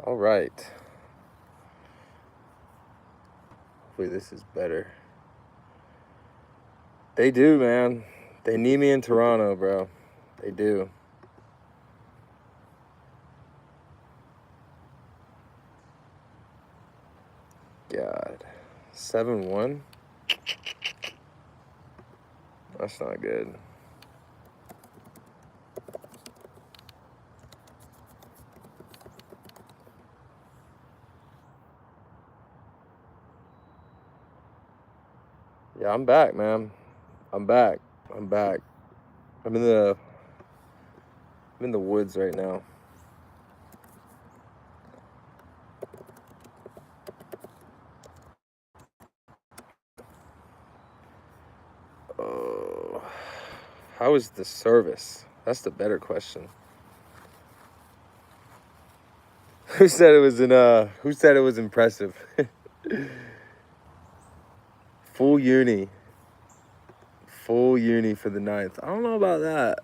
All right. Hopefully this is better. They do, man. They need me in Toronto, bro. They do. God. 7-1? That's not good. Yeah, I'm back, man. I'm back. I'm back. I'm in the woods right now. Oh, how is the service? That's the better question. Who said it was impressive? Full uni. Full uni for the 9th. I don't know about that.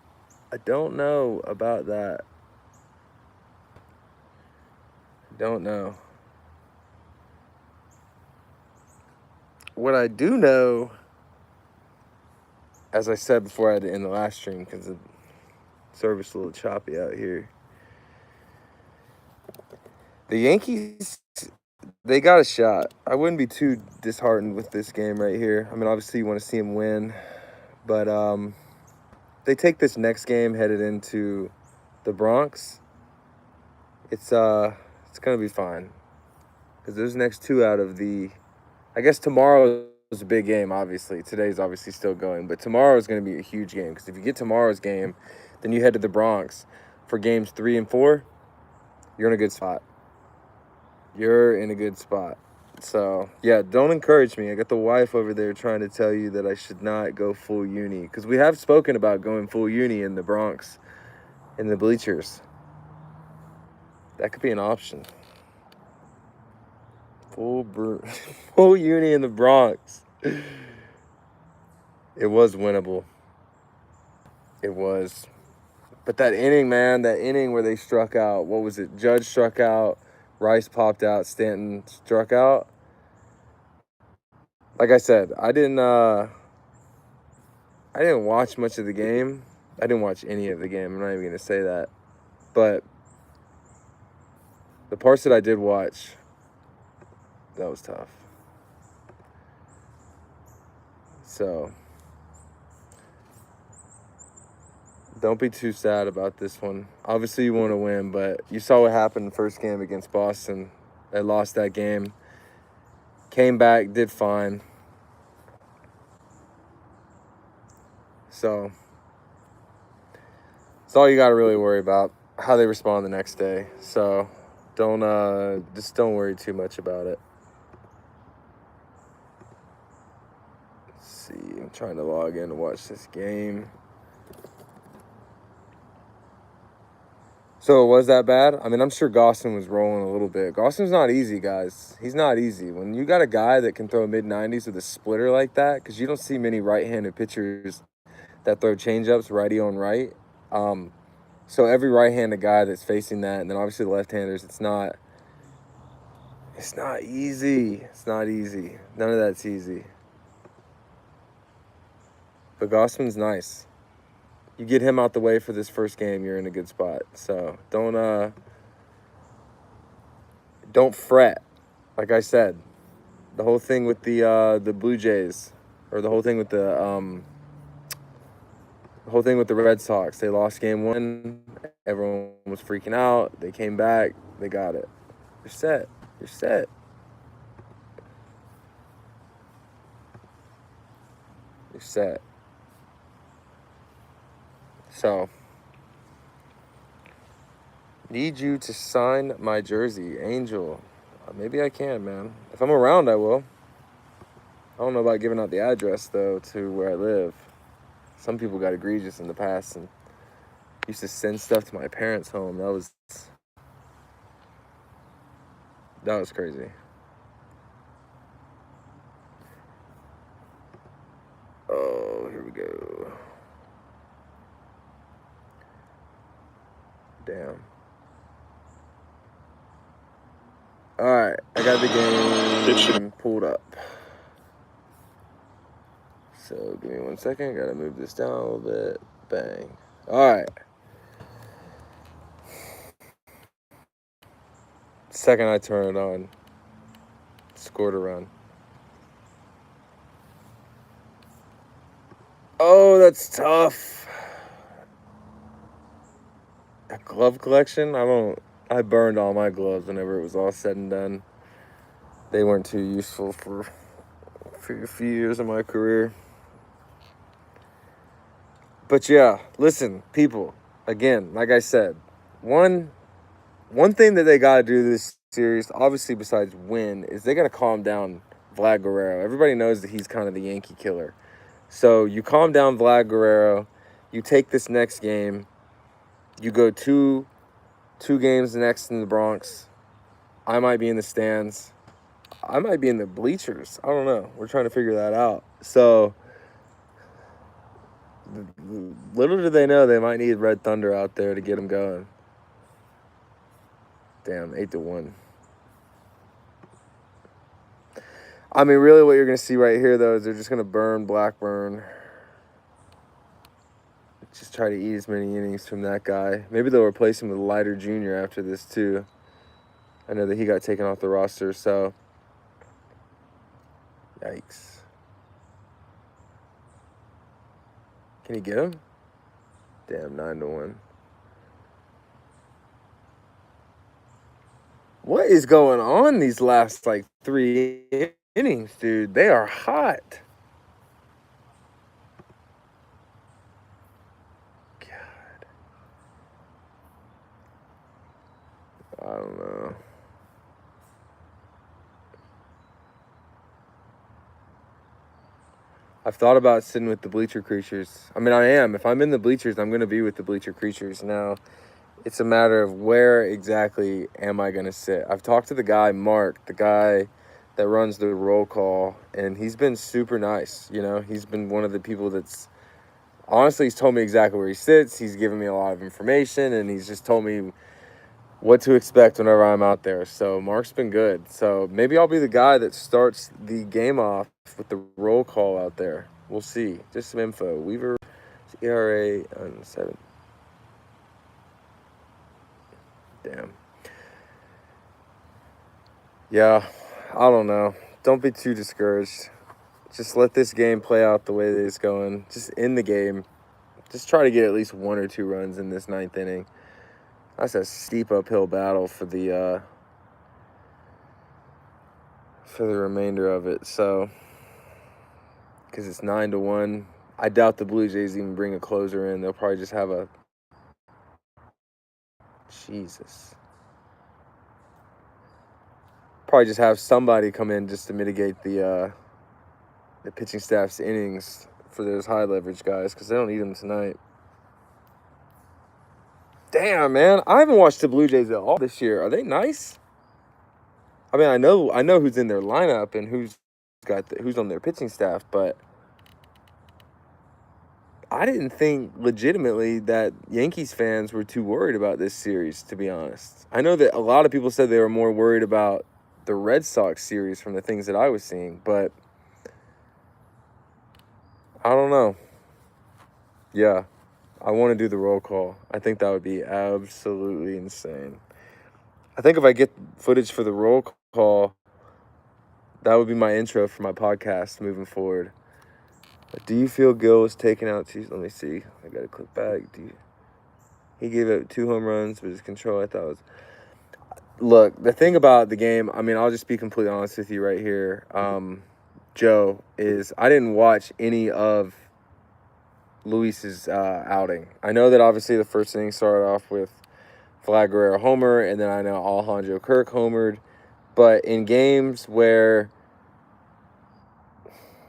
I don't know about that. Don't know. What I do know, as I said before I had to end the last stream because the service is a little choppy out here. The Yankees, they got a shot. I wouldn't be too disheartened with this game right here. I mean, obviously you want to see them win, but they take this next game headed into the Bronx. It's gonna be fine because those next two out of the, I guess tomorrow is a big game. Obviously, today's obviously still going, but tomorrow is gonna be a huge game because if you get tomorrow's game, then you head to the Bronx for games 3 and 4. You're in a good spot. You're in a good spot. So, yeah, don't encourage me. I got the wife over there trying to tell you that I should not go full uni. Because we have spoken about going full uni in the Bronx, in the bleachers. That could be an option. Full uni in the Bronx. It was winnable. It was. But that inning, man, that inning where they struck out, what was it? Judge struck out, Rice popped out, Stanton struck out. Like I said, I didn't watch much of the game. I didn't watch any of the game. I'm not even going to say that. But the parts that I did watch, that was tough. So don't be too sad about this one. Obviously, you want to win, but you saw what happened in the first game against Boston. They lost that game. Came back, did fine. So it's all you got to really worry about, how they respond the next day. So don't worry too much about it. Let's see, I'm trying to log in to watch this game. So was that bad? I mean, I'm sure Gostin was rolling a little bit. Gostin's not easy, guys. He's not easy. When you got a guy that can throw mid-90s with a splitter like that, because you don't see many right-handed pitchers that throw changeups righty on right. So every right-handed guy that's facing that, and then obviously the left-handers, it's not easy. It's not easy. None of that's easy. But Gostin's nice. You get him out the way for this first game, you're in a good spot. So don't fret. Like I said, the whole thing with the Blue Jays, or the whole thing with the Red Sox. They lost game 1. Everyone was freaking out. They came back. They got it. You're set. You're set. You're set. So, need you to sign my jersey, Angel. Maybe I can, man. If I'm around, I will. I don't know about giving out the address, though, to where I live. Some people got egregious in the past and used to send stuff to my parents' home. That was crazy. Oh, here we go. Damn. All right, I got the game pulled up. So give me 1 second. Gotta move this down a little bit. Bang. All right. Second I turn it on, scored a run. Oh, that's tough. A glove collection? I burned all my gloves whenever it was all said and done. They weren't too useful for a few years of my career. But yeah, listen, people, again, like I said, one thing that they got to do this series, obviously besides win, is they got to calm down Vlad Guerrero. Everybody knows that he's kind of the Yankee killer. So you calm down Vlad Guerrero, you take this next game, you go two games next in the Bronx. I might be in the stands. I might be in the bleachers. I don't know. We're trying to figure that out. So little do they know they might need Red Thunder out there to get them going. Damn, 8-1. I mean, really what you're going to see right here, though, is they're just going to burn Blackburn. Just try to eat as many innings from that guy. Maybe they'll replace him with Leiter Jr. after this, too. I know that he got taken off the roster, so... Yikes. Can he get him? Damn, 9-1. What is going on these last, 3 innings, dude? They are hot. God. I don't know. I've thought about sitting with the bleacher creatures. I mean, I am. If I'm in the bleachers, I'm going to be with the bleacher creatures. Now, it's a matter of where exactly am I going to sit. I've talked to the guy, Mark, the guy that runs the roll call, and he's been super nice. You know, he's been one of the people that's, honestly, he's told me exactly where he sits. He's given me a lot of information, and he's just told me what to expect whenever I'm out there. So Mark's been good. So maybe I'll be the guy that starts the game off with the roll call out there. We'll see. Just some info. Weaver, ERA on 7. Damn. Yeah, I don't know. Don't be too discouraged. Just let this game play out the way that it's going. Just in the game. Just try to get at least 1 or 2 runs in this 9th inning. That's a steep uphill battle for the remainder of it. So, because it's 9-1, I doubt the Blue Jays even bring a closer in. They'll probably just have a probably just have somebody come in just to mitigate the pitching staff's innings for those high leverage guys, because they don't need them tonight. Damn, man, I haven't watched the Blue Jays at all this year. Are they nice? I mean, I know who's in their lineup and who's on their pitching staff, but I didn't think legitimately that Yankees fans were too worried about this series, to be honest. I know that a lot of people said they were more worried about the Red Sox series from the things that I was seeing, but I don't know. Yeah, I want to do the roll call. I think that would be absolutely insane. I think if I get footage for the roll call, that would be my intro for my podcast moving forward. Do you feel Gil was taken out? Let me see. I got to click back. He gave up 2 home runs, but his control, I thought, was... Look, the thing about the game, I mean, I'll just be completely honest with you right here, Joe, is I didn't watch any of Luis's outing. I know that obviously the first inning started off with Vlad Guerrero homer, and then I know Alejandro Kirk homered. But in games where...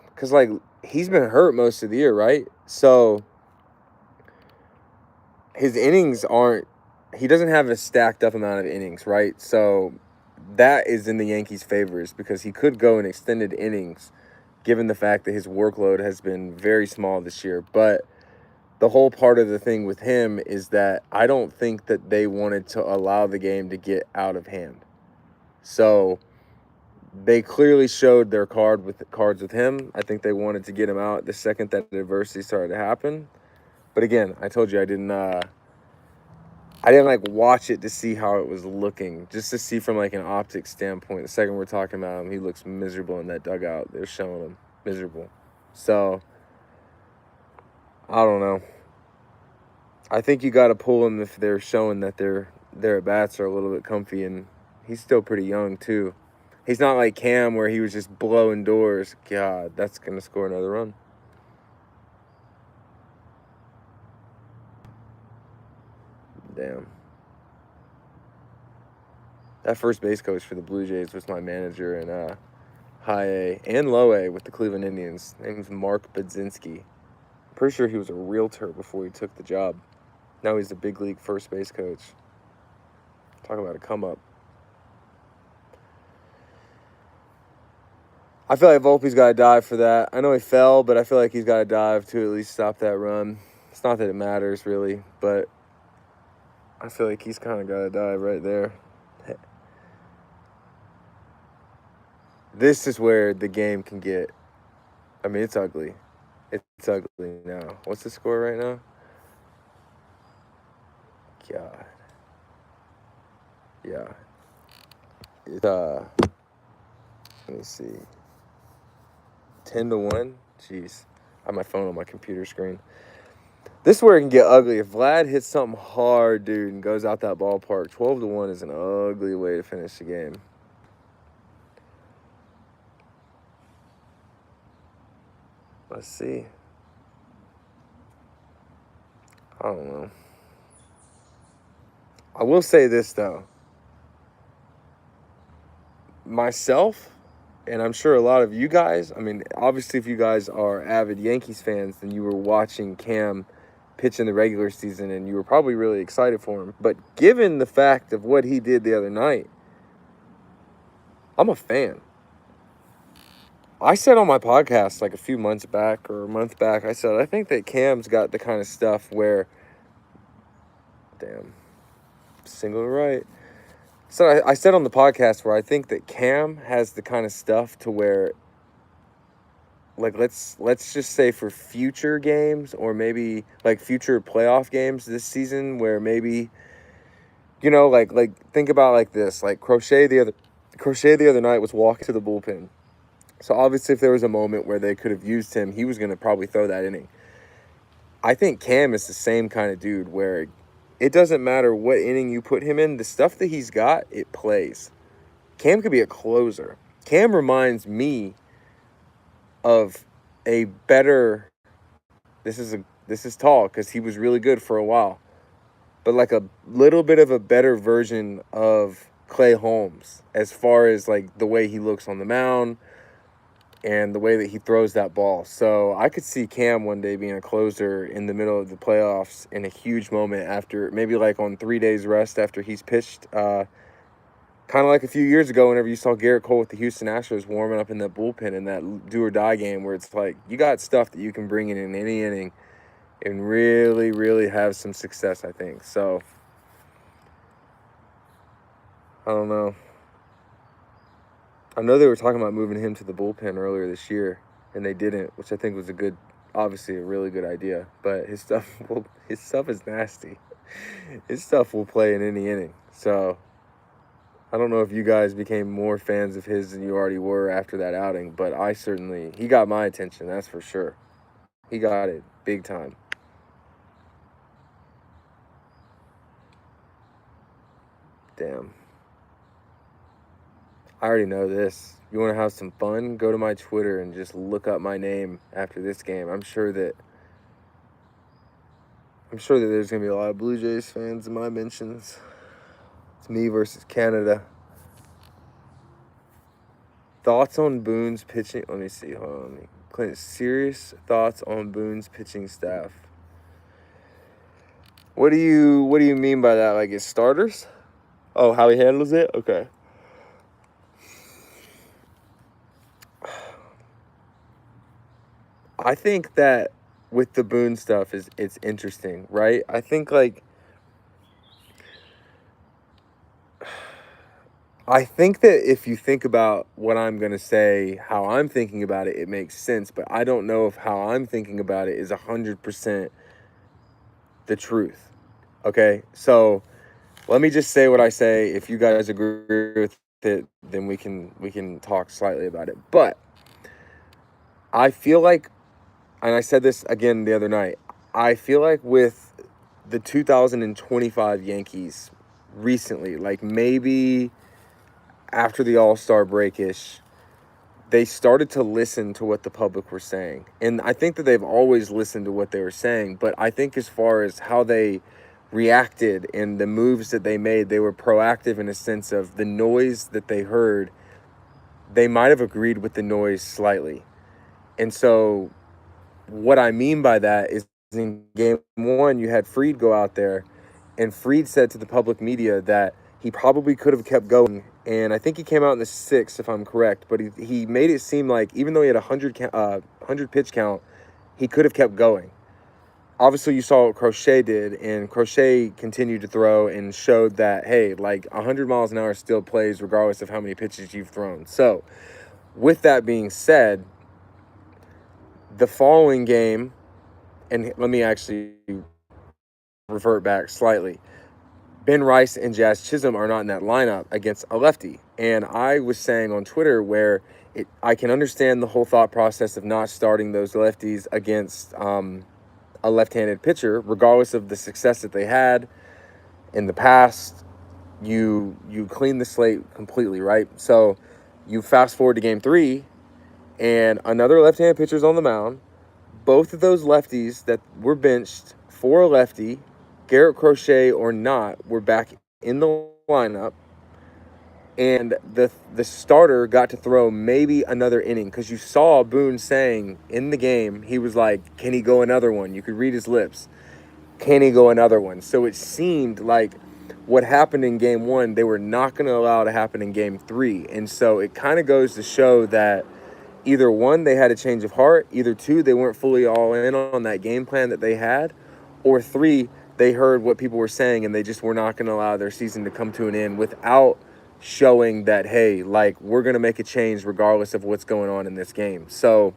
Because, he's been hurt most of the year, right? So his innings aren't... He doesn't have a stacked up amount of innings, right? So that is in the Yankees' favors because he could go in extended innings given the fact that his workload has been very small this year. But the whole part of the thing with him is that I don't think that they wanted to allow the game to get out of hand. So they clearly showed their cards with him. I think they wanted to get him out the second that adversity started to happen. But again, I told you I didn't like watch it to see how it was looking, just to see from like an optics standpoint. The second we're talking about him, he looks miserable in that dugout. They're showing him miserable. So I don't know. I think you got to pull him if they're showing that their at-bats are a little bit comfy, and he's still pretty young too. He's not like Cam where he was just blowing doors. God, that's going to score another run. Damn. That first base coach for the Blue Jays was my manager in high A and low A with the Cleveland Indians. His name's Mark Budzinski. I'm pretty sure he was a realtor before he took the job. Now he's a big league first base coach. Talk about a come up. I feel like Volpe's got to dive for that. I know he fell, but I feel like he's got to dive to at least stop that run. It's not that it matters, really, but I feel like he's kind of got to dive right there. This is where the game can get, I mean, it's ugly. It's ugly now. What's the score right now? God. Yeah. It's, let me see. 10-1? Jeez. I have my phone on my computer screen. This is where it can get ugly. If Vlad hits something hard, dude, and goes out that ballpark, 12-1 is an ugly way to finish the game. Let's see. I don't know. I will say this, though. Myself, and I'm sure a lot of you guys, I mean, obviously if you guys are avid Yankees fans, then you were watching Cam pitch in the regular season and you were probably really excited for him. But given the fact of what he did the other night, I'm a fan. I said on my podcast like a few months back or a month back, I said, I think that Cam's got the kind of stuff where, damn, single to right. So I said on the podcast where I think that Cam has the kind of stuff to where, like, let's just say for future games or maybe like future playoff games this season where maybe, you know, like think about like this, like Crochet the other night was walking to the bullpen. So obviously if there was a moment where they could have used him, he was going to probably throw that inning. I think Cam is the same kind of dude where it doesn't matter what inning you put him in, the stuff that he's got, it plays. Cam could be a closer. Cam reminds me of a better, this is tall because he was really good for a while, but like a little bit of a better version of Clay Holmes as far as like the way he looks on the mound and the way that he throws that ball. So I could see Cam one day being a closer in the middle of the playoffs in a huge moment after maybe like on 3 days rest after he's pitched. Kind of like a few years ago whenever you saw Garrett Cole with the Houston Astros warming up in that bullpen in that do-or-die game where it's like you got stuff that you can bring in any inning and really, really have some success, I think. So, I don't know. I know they were talking about moving him to the bullpen earlier this year, and they didn't, which I think was obviously a really good idea. But his stuff is nasty. His stuff will play in any inning. So, I don't know if you guys became more fans of his than you already were after that outing, but he got my attention, that's for sure. He got it big time. Damn. I already know this. You want to have some fun? Go to my Twitter and just look up my name after this game. I'm sure that there's going to be a lot of Blue Jays fans in my mentions. It's me versus Canada. Thoughts on Boone's pitching? Let me see. Hold on. Clint, serious thoughts on Boone's pitching staff. What do you mean by that? Like his starters? Oh, how he handles it? Okay. I think that with the Boone stuff it's interesting, right? I think like I think that if you think about what I'm going to say, how I'm thinking about it, it makes sense. But I don't know if how I'm thinking about it is 100% the truth. Okay? So let me just say what I say. If you guys agree with it, then we can talk slightly about it. But I feel like, and I said this again the other night, I feel like with the 2025 Yankees recently, like maybe after the All-Star break-ish, they started to listen to what the public were saying. And I think that they've always listened to what they were saying, but I think as far as how they reacted and the moves that they made, they were proactive in a sense of the noise that they heard. They might have agreed with the noise slightly. And so what I mean by that is in game one, you had Fried go out there, and Fried said to the public media that he probably could have kept going. And I think he came out in the sixth, if I'm correct, but he made it seem like even though he had a 100 pitch count, he could have kept going. Obviously, you saw what Crochet did, and Crochet continued to throw and showed that, hey, like 100 miles an hour still plays regardless of how many pitches you've thrown. So, with that being said, the following game, and let me actually revert back slightly. Ben Rice and Jazz Chisholm are not in that lineup against a lefty. And I was saying on Twitter where I can understand the whole thought process of not starting those lefties against a left-handed pitcher, regardless of the success that they had in the past. You clean the slate completely, right? So you fast forward to game 3, and another left-handed pitcher's on the mound. Both of those lefties that were benched for a lefty, Garrett Crochet or not, were back in the lineup. And the starter got to throw maybe another inning, because you saw Boone saying in the game, he was like, can he go another one? You could read his lips. Can he go another one? So it seemed like what happened in game 1, they were not going to allow to happen in game 3. And so it kind of goes to show that either 1, they had a change of heart, either 2, they weren't fully all in on that game plan that they had, or 3, they heard what people were saying and they just were not going to allow their season to come to an end without showing that, hey, like, we're going to make a change regardless of what's going on in this game. So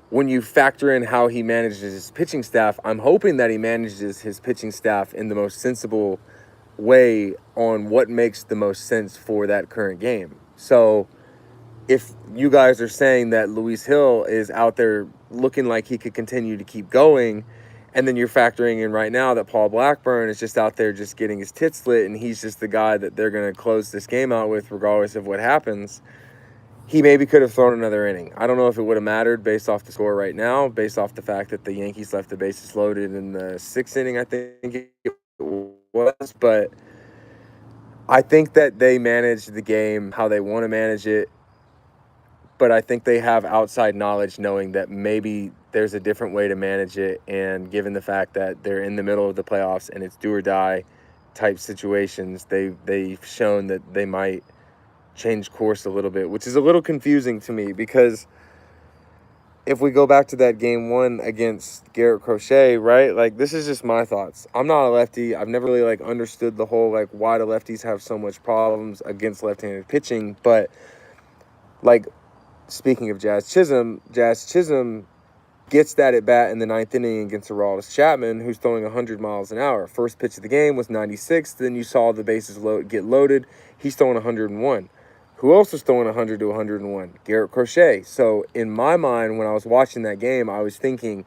when you factor in how he manages his pitching staff, I'm hoping that he manages his pitching staff in the most sensible way on what makes the most sense for that current game. So if you guys are saying that Luis Hill is out there looking like he could continue to keep going, and then you're factoring in right now that Paul Blackburn is just out there just getting his tits slit, and he's just the guy that they're going to close this game out with regardless of what happens, he maybe could have thrown another inning. I don't know if it would have mattered based off the score right now, based off the fact that the Yankees left the bases loaded in the 6th inning, I think it was, but I think that they managed the game how they want to manage it. But I think they have outside knowledge knowing that maybe there's a different way to manage it. And given the fact that they're in the middle of the playoffs and it's do or die type situations, they've shown that they might change course a little bit, which is a little confusing to me, because if we go back to that game 1 against Garrett Crochet, right? Like, this is just my thoughts. I'm not a lefty. I've never really like understood the whole like why do lefties have so much problems against left-handed pitching, but like, speaking of Jazz Chisholm gets that at bat in the 9th inning against Aroldis Chapman, who's throwing 100 miles an hour. First pitch of the game was 96. Then you saw the bases get loaded. He's throwing 101. Who else was throwing 100 to 101? Garrett Crochet. So in my mind, when I was watching that game, I was thinking,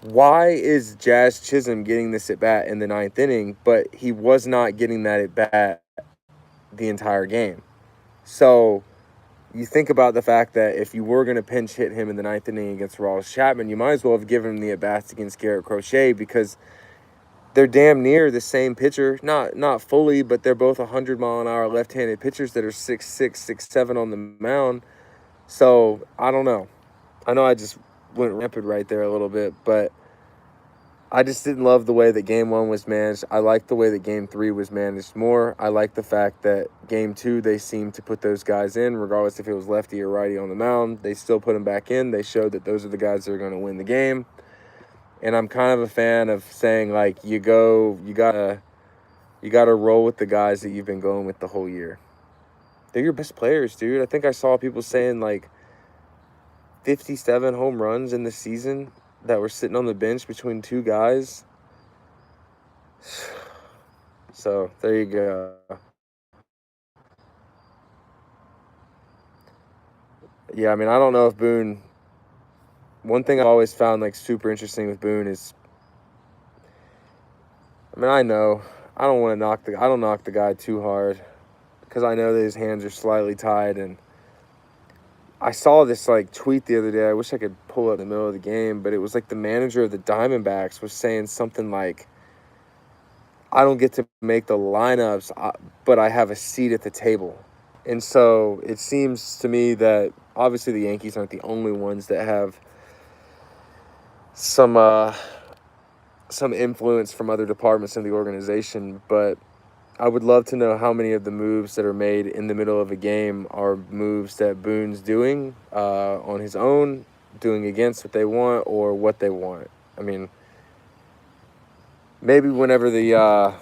why is Jazz Chisholm getting this at bat in the 9th inning, but he was not getting that at bat the entire game? So you think about the fact that if you were going to pinch hit him in the 9th inning against Aroldis Chapman, you might as well have given him the at-bats against Garrett Crochet, because they're damn near the same pitcher. Not fully, but they're both 100-mile-an-hour left-handed pitchers that are 6'6", 6'7" on the mound. So, I don't know. I know I just went rampant right there a little bit, but I just didn't love the way that Game 1 was managed. I liked the way that Game 3 was managed more. I like the fact that Game 2, they seemed to put those guys in, regardless if it was lefty or righty on the mound. They still put them back in. They showed that those are the guys that are going to win the game. And I'm kind of a fan of saying, like, you gotta You got to roll with the guys that you've been going with the whole year. They're your best players, dude. I think I saw people saying like 57 home runs in the season that were sitting on the bench between two guys. So there you go. Yeah, I mean, I don't know if Boone. One thing I've always found like super interesting with Boone is, I mean, I know I don't knock the guy too hard because I know that his hands are slightly tied. And I saw this like tweet the other day. I wish I could pull it in the middle of the game, but it was like the manager of the Diamondbacks was saying something like, I don't get to make the lineups, but I have a seat at the table. And so it seems to me that obviously the Yankees aren't the only ones that have some influence from other departments in the organization, but I would love to know how many of the moves that are made in the middle of a game are moves that Boone's doing on his own, doing against what they want or what they want. I mean, maybe whenever the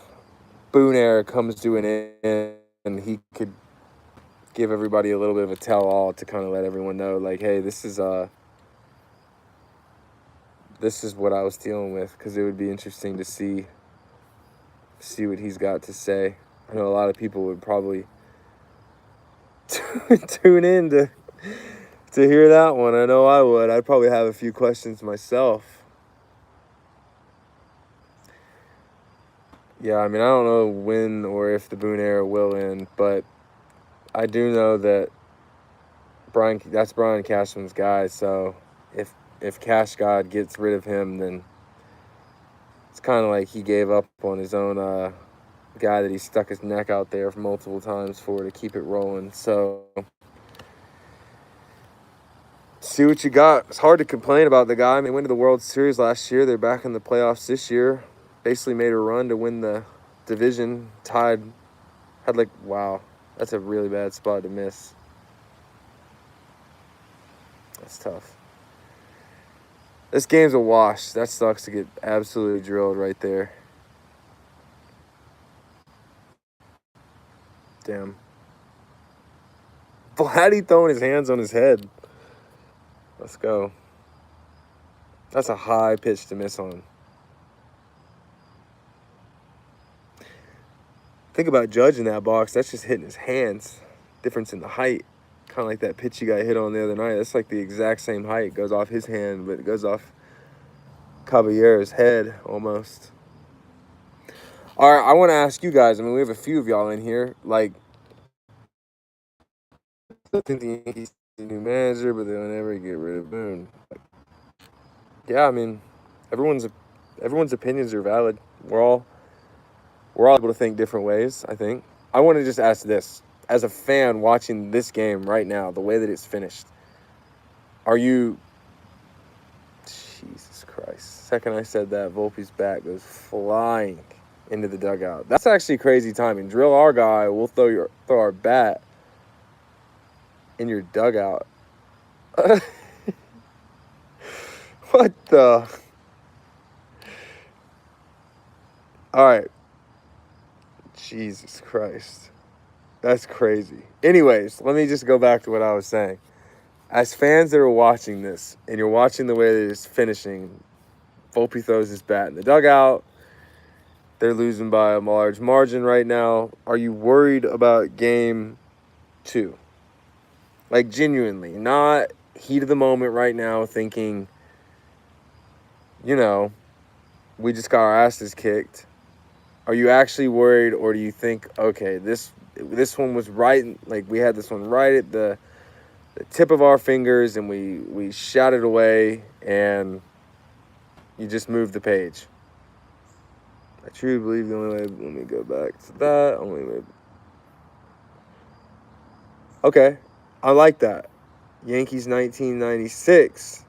Boone era comes to an end, he could give everybody a little bit of a tell-all to kind of let everyone know, like, hey, this is what I was dealing with, because it would be interesting to see what he's got to say. I know a lot of people would probably tune in to hear that one. I know I would. I'd probably have a few questions myself. Yeah, I mean, I don't know when or if the Boone era will end, but I do know that that's Brian Cashman's guy. So if Cash God gets rid of him, then it's kind of like he gave up on his own guy that he stuck his neck out there multiple times for to keep it rolling. So see what you got. It's hard to complain about the guy. I mean, they went to the World Series last year. They're back in the playoffs this year. Basically made a run to win the division. Wow, that's a really bad spot to miss. That's tough. This game's a wash. That sucks to get absolutely drilled right there. Damn. Vladdy throwing his hands on his head. Let's go. That's a high pitch to miss on. Think about Judge in that box. That's just hitting his hands. Difference in the height. Kind of like that pitch he got hit on the other night. That's like the exact same height. It goes off his hand, but it goes off Caballero's head almost. All right, I want to ask you guys. I mean, we have a few of y'all in here. Like, I think the Yankees need a new manager, but they'll never get rid of Boone. Yeah, I mean, everyone's opinions are valid. We're all able to think different ways, I think. I want to just ask this. As a fan watching this game right now, the way that it's finished, are you... Jesus Christ. Second I said that, Volpe's bat goes flying into the dugout. That's actually crazy timing. Drill our guy, we'll throw our bat in your dugout. What the... All right. Jesus Christ. That's crazy. Anyways, let me just go back to what I was saying. As fans that are watching this, and you're watching the way that it's finishing, Volpe throws his bat in the dugout. They're losing by a large margin right now. Are you worried about game 2? Like, genuinely. Not heat of the moment right now thinking, you know, we just got our asses kicked. Are you actually worried, or do you think, okay, this one was right, like we had this one right at the tip of our fingers, and we shot it away, and you just moved the page? I truly believe the only way, let me go back to that, only way. Okay, I like that. Yankees 1996.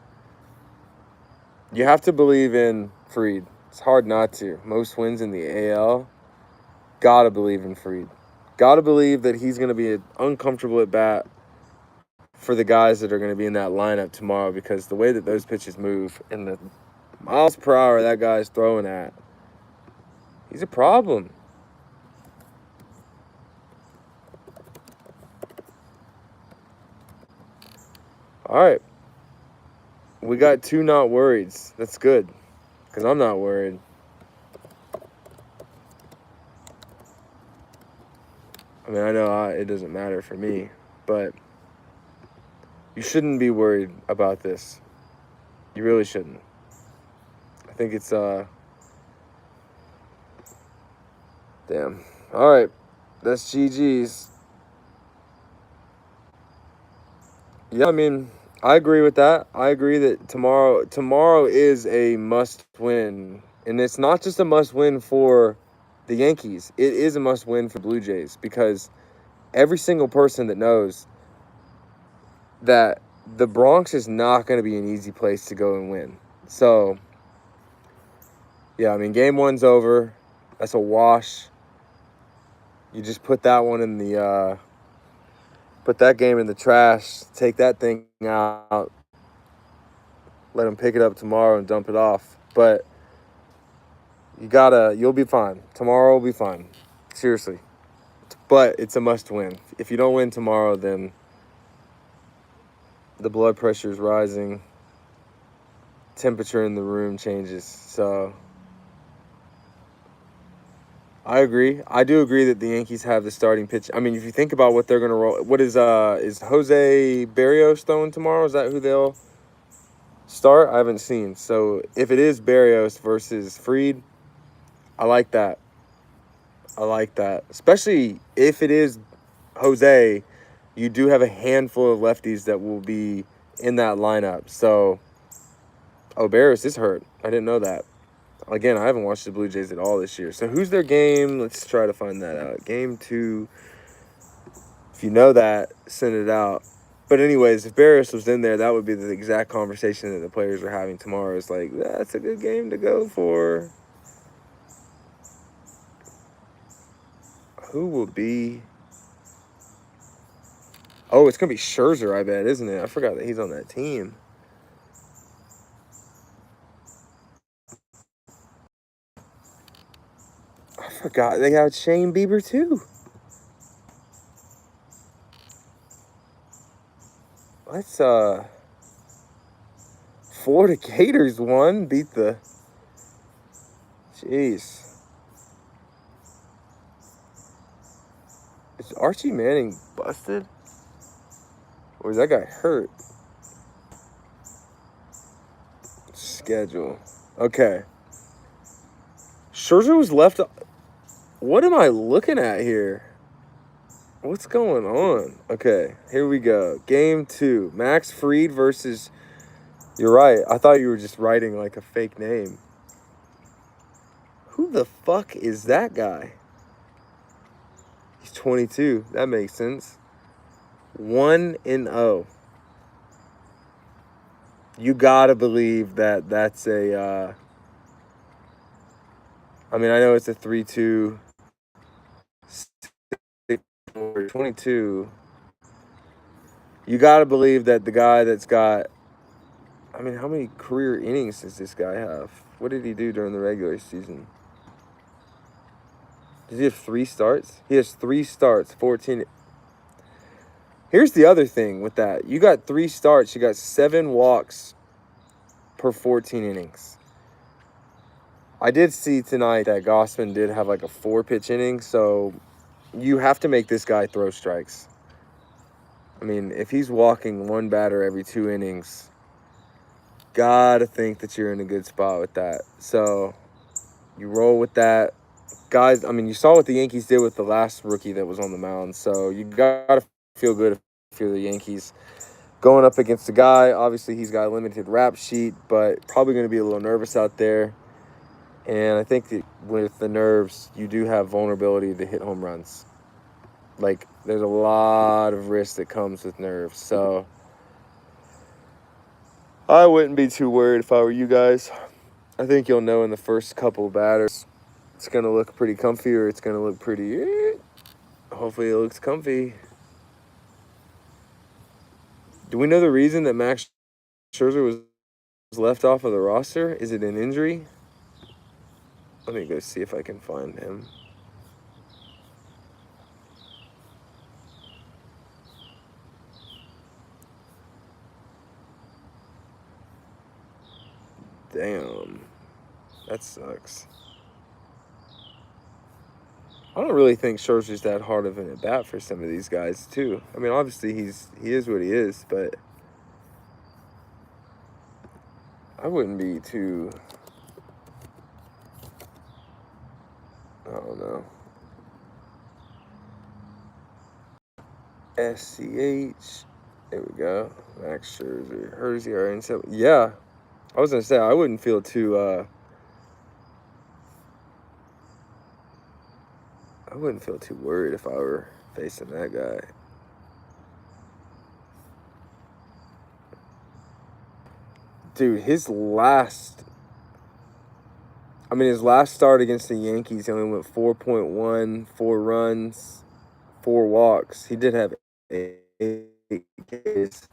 You have to believe in Fried. It's hard not to. Most wins in the AL. Gotta believe in Fried. Gotta believe that he's going to be uncomfortable at bat for the guys that are going to be in that lineup tomorrow, because the way that those pitches move and the miles per hour that guy's throwing at, he's a problem. All right. We got 2 not worrieds. That's good, because I'm not worried. I mean, I know it doesn't matter for me, but you shouldn't be worried about this. You really shouldn't. I think it's, damn. All right. That's GG's. Yeah, I mean, I agree with that. I agree that tomorrow is a must-win. And it's not just a must-win for the Yankees. It is a must-win for Blue Jays, because every single person that knows that the Bronx is not going to be an easy place to go and win. So, yeah, I mean, game 1's over. That's a wash. You just put that one in the put that game in the trash, take that thing out, let them pick it up tomorrow and dump it off. But you'll be fine. Tomorrow will be fine. Seriously. But it's a must win. If you don't win tomorrow, then the blood pressure is rising. Temperature in the room changes. So I agree. I do agree that the Yankees have the starting pitch. I mean, if you think about what they're going to roll, what is Jose Barrios throwing tomorrow? Is that who they'll start? I haven't seen. So if it is Barrios versus Fried, I like that. I like that. Especially if it is Jose, you do have a handful of lefties that will be in that lineup. So, Barrios is hurt. I didn't know that. Again, I haven't watched the Blue Jays at all this year. So who's their game? Let's try to find that out. Game 2. If you know that, send it out. But anyways, if Barrios was in there, that would be the exact conversation that the players were having tomorrow. It's like, that's a good game to go for. Who will be? Oh, it's going to be Scherzer, I bet, isn't it? I forgot that he's on that team. I forgot they got Shane Bieber, too. Let's, Florida Gators won, beat the... Jeez. Is Archie Manning busted? Or is that guy hurt? Schedule. Okay. Scherzer was left... What am I looking at here? What's going on? Okay, here we go. Game 2. Max Fried versus... You're right. I thought you were just writing like a fake name. Who the fuck is that guy? He's 22. That makes sense. 1-0. You gotta believe that that's a... I mean, I know it's a 3-2... 22. You gotta believe that the guy that's got... I mean, how many career innings does this guy have? What did he do during the regular season? Does he have 3 starts? He has 3 starts, 14. Here's the other thing with that. You got 3 starts. You got 7 walks per 14 innings. I did see tonight that Gossman did have like a 4-pitch inning, so you have to make this guy throw strikes. I mean, if he's walking 1 batter every 2 innings, gotta think that you're in a good spot with that. So you roll with that. Guys, I mean, you saw what the Yankees did with the last rookie that was on the mound, so you gotta feel good if you're the Yankees. Going up against a guy, obviously he's got a limited rap sheet, but probably going to be a little nervous out there. And I think that with the nerves, you do have vulnerability to hit home runs. Like, there's a lot of risk that comes with nerves. So I wouldn't be too worried if I were you guys. I think you'll know in the first couple batters it's going to look pretty comfy or it's going to look pretty... Hopefully it looks comfy. Do we know the reason that Max Scherzer was left off of the roster? Is it an injury? Let me go see if I can find him. Damn. That sucks. I don't really think Scherzer's that hard of an at bat for some of these guys too. I mean, obviously he is what he is, but I wouldn't be too. I don't know. SCH. There we go. Max Scherzer. Herzier and so yeah. I was gonna say I wouldn't feel too. I wouldn't feel too worried if I were facing that guy. Dude, his last start against the Yankees, he only went 4.1, 4 runs, 4 walks. He did have 8 Ks.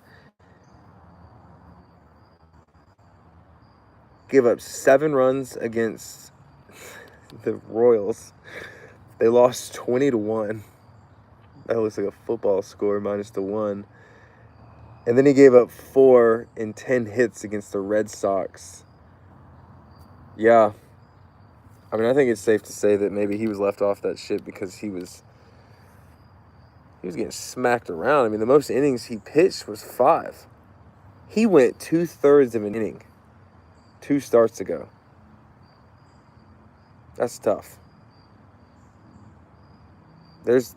Gave up 7 runs against the Royals. They lost 20-1. That looks like a football score minus the 1. And then he gave up 4 in 10 hits against the Red Sox. Yeah. I mean, I think it's safe to say that maybe he was left off that shit because he was getting smacked around. I mean, the most innings he pitched was 5. He went 2/3 of an inning 2 starts ago. That's tough. There's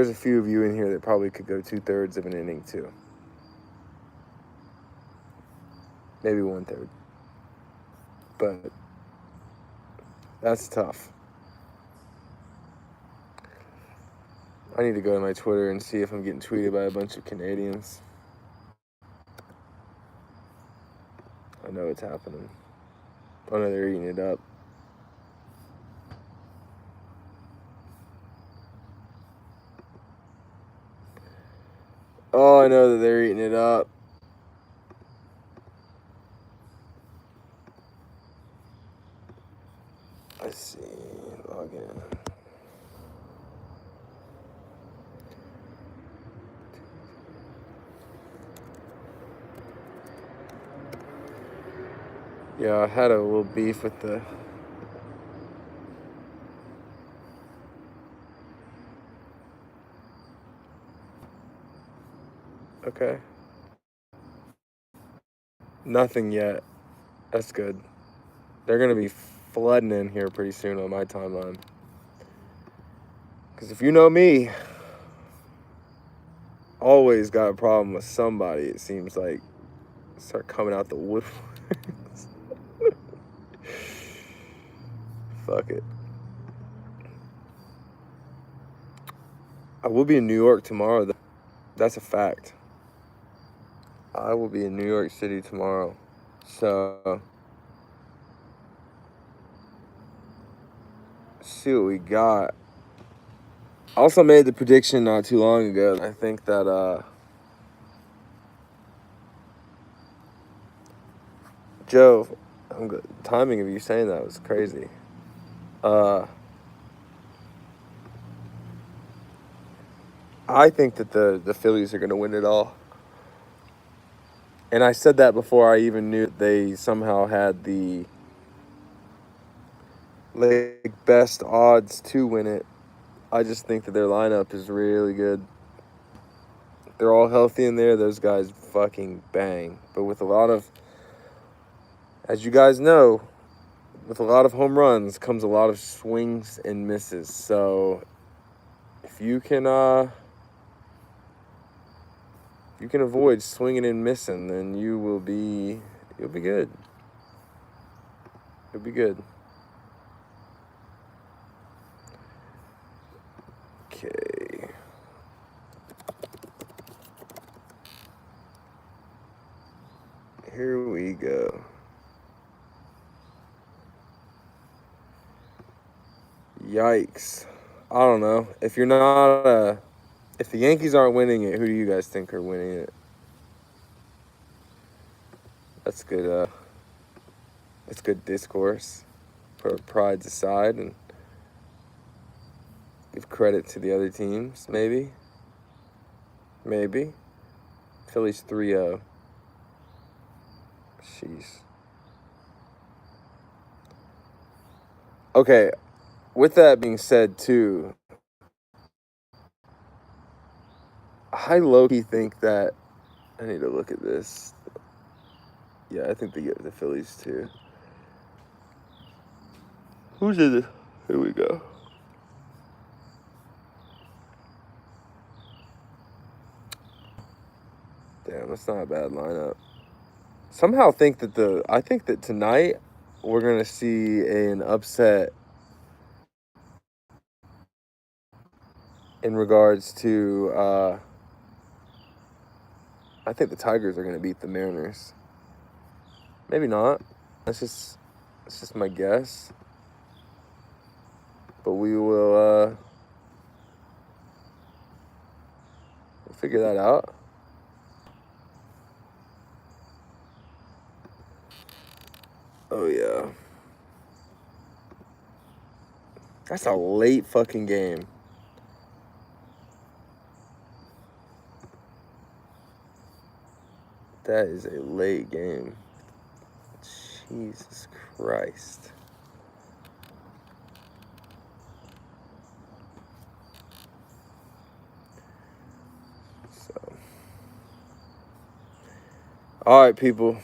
a few of you in here that probably could go 2/3 of an inning too. Maybe 1/3. But that's tough. I need to go to my Twitter and see if I'm getting tweeted by a bunch of Canadians. I know it's happening. Oh no, they're eating it up. Oh, I know that they're eating it up. Let's see. Log in. Yeah, I had a little beef with the... Okay. Nothing yet. That's good. They're going to be flooding in here pretty soon on my timeline. Because if you know me, always got a problem with somebody, it seems like. Start coming out the woodworks. Fuck it. I will be in New York tomorrow, though. That's a fact. I will be in New York City tomorrow. So, see what we got. I also made the prediction not too long ago. I think that, Joe, I'm good. Timing of you saying that was crazy. I think that the Phillies are going to win it all. And I said that before I even knew they somehow had the best odds to win it. I just think that their lineup is really good. They're all healthy in there. Those guys fucking bang. But with a lot of, as you guys know, with a lot of home runs comes a lot of swings and misses. So if you can avoid swinging and missing, then you'll be good. You'll be good. Okay. Here we go. Yikes. I don't know. If you're not if the Yankees aren't winning it, who do you guys think are winning it? That's good that's good discourse. Put our prides aside and give credit to the other teams, maybe. Maybe. Phillies 3-0. Jeez. Okay, with that being said, too, I low-key think that I need to look at this. Yeah, I think they get the Phillies, too. Who's in it? Here we go. Damn, that's not a bad lineup. Somehow I think that tonight we're going to see an upset in regards to, I think the Tigers are going to beat the Mariners. Maybe not. That's just my guess. But we'll figure that out. Oh, yeah. That's a late fucking game. That is a late game. Jesus Christ. So, all right, people.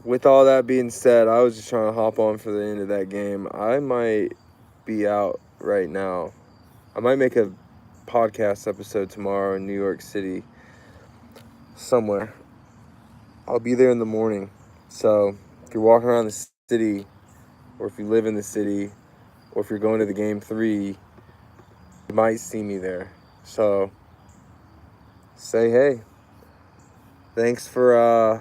With all that being said, I was just trying to hop on for the end of that game. I might be out right now. I might make a podcast episode tomorrow in New York City somewhere. I'll be there in the morning. So if you're walking around the city, or if you live in the city, or if you're going to the game 3, you might see me there. So say hey. Thanks for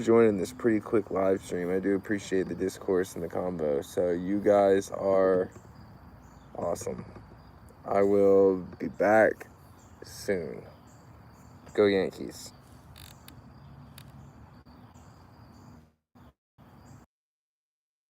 joining this pretty quick live stream. I do appreciate the discourse and the combo. So you guys are awesome. I will be back soon. Go Yankees.